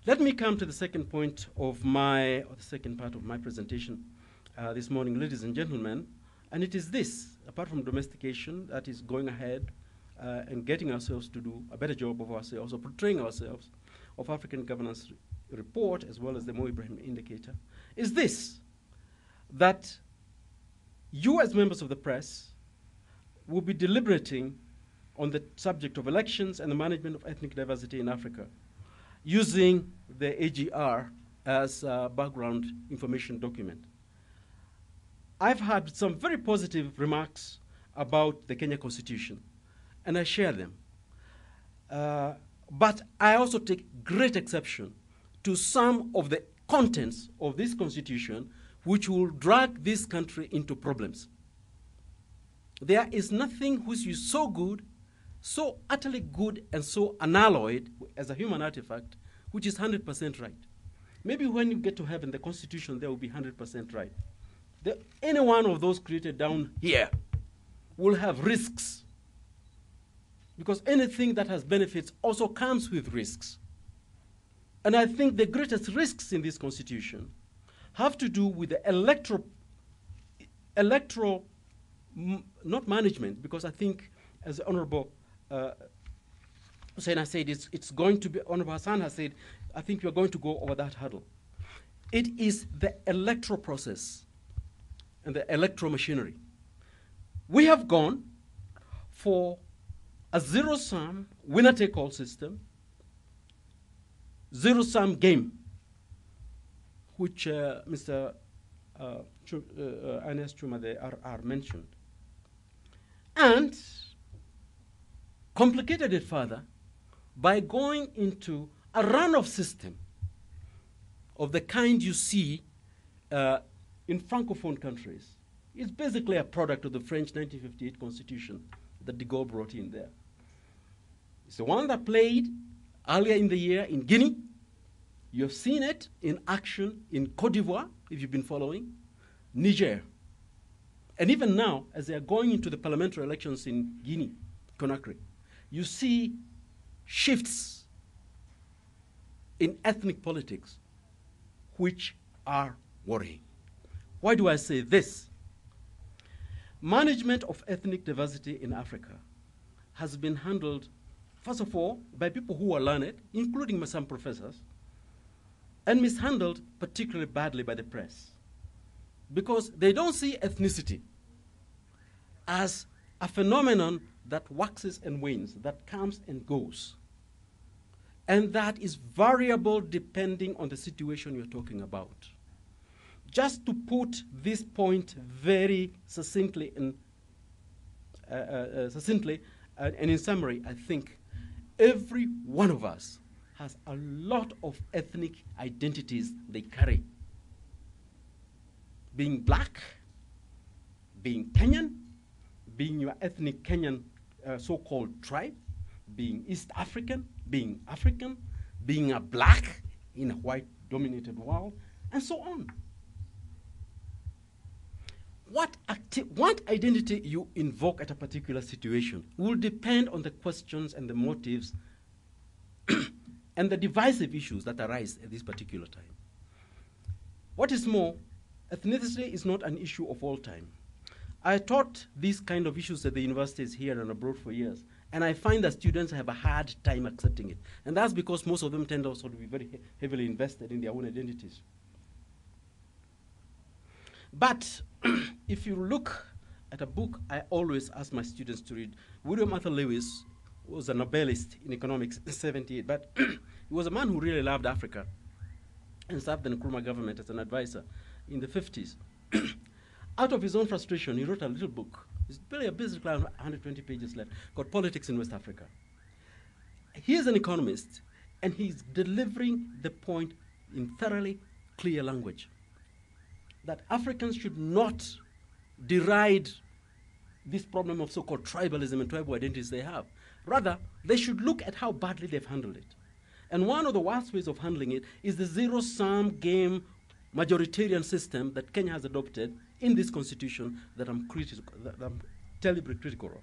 Let me come to the second point of the second part of my presentation this morning, ladies and gentlemen, and it is this: apart from domestication that is going ahead and getting ourselves to do a better job of ourselves, or portraying ourselves, of African Governance Report, as well as the Mo Ibrahim Indicator, is this: that you as members of the press will be deliberating on the subject of elections and the management of ethnic diversity in Africa, using the AGR as a background information document. I've had some very positive remarks about the Kenya Constitution, and I share them. But I also take great exception to some of the contents of this Constitution which will drag this country into problems. There is nothing which is so good, so utterly good, and so unalloyed as a human artifact, which is 100% right. Maybe when you get to heaven, the Constitution there will be 100% right. Any one of those created down here will have risks, because anything that has benefits also comes with risks. And I think the greatest risks in this Constitution have to do with the electoral, not management, because I think, as the Honorable Hussein has said, it's going to be, Honorable Hassan has said, I think you're going to go over that hurdle. It is the electoral process and the electoral machinery. We have gone for a zero-sum, winner-take-all system, zero-sum game, which Mr. Ernest Chuma, the RR, mentioned, and complicated it further by going into a run-off system of the kind you see in Francophone countries. It's basically a product of the French 1958 Constitution that de Gaulle brought in there. It's the one that played earlier in the year in Guinea. You've seen it in action in Cote d'Ivoire, if you've been following, Niger. And even now, as they are going into the parliamentary elections in Guinea, Conakry, you see shifts in ethnic politics which are worrying. Why do I say this? Management of ethnic diversity in Africa has been handled, first of all, by people who are learned, including some professors, and mishandled particularly badly by the press, because they don't see ethnicity as a phenomenon that waxes and wanes, that comes and goes, and that is variable depending on the situation you're talking about. Just to put this point very succinctly and in summary, I think every one of us has a lot of ethnic identities they carry. Being black, being Kenyan, being your ethnic Kenyan so-called tribe, being East African, being African, being a black in a white-dominated world, and so on. What identity you invoke at a particular situation will depend on the questions and the motives and the divisive issues that arise at this particular time. What is more, ethnicity is not an issue of all time. I taught these kind of issues at the universities here and abroad for years, and I find that students have a hard time accepting it. And that's because most of them tend also to be very heavily invested in their own identities. But if you look at a book I always ask my students to read, William Arthur Lewis was a Nobelist in economics in 1978, but he was a man who really loved Africa and served the Nkrumah government as an advisor in the 50s. Out of his own frustration, he wrote a little book. It's really a business plan, 120 pages left, called Politics in West Africa. He is an economist, and he's delivering the point in thoroughly clear language that Africans should not deride this problem of so-called tribalism and tribal identities they have. Rather, they should look at how badly they've handled it. And one of the worst ways of handling it is the zero-sum game majoritarian system that Kenya has adopted in this constitution that I'm terribly critical of.